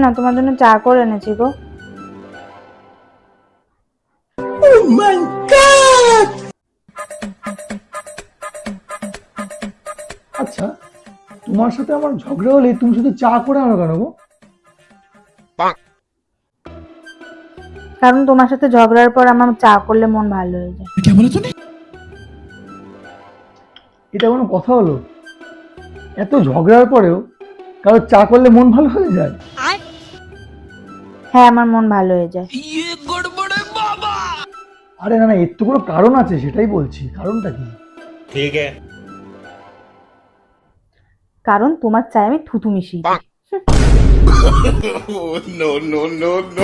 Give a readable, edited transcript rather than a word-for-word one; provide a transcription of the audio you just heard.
না, তোমার জন্য চা করে এনেছি গো। আচ্ছা, তোমার সাথে আমার ঝগড়া হলে তুমি শুধু চা করে আনো কেন গো? কারণ তোমার সাথে ঝগড়ার পর আমার চা করলে মন ভালো হয়ে যায়। এটা কোনো কথা হলো? এত ঝগড়ার পরেও কারো চা করলে মন ভালো হয়ে যায়? হ্যাঁ, আমার মন ভালো হয়ে যায়। আরে না না, এর তো কোনো কারণ আছে, সেটাই বলছি, কারণটা কি? ठीक है। কারণ তোমার চায়ে আমি থুতু মিশিয়ে দিই। No no no no।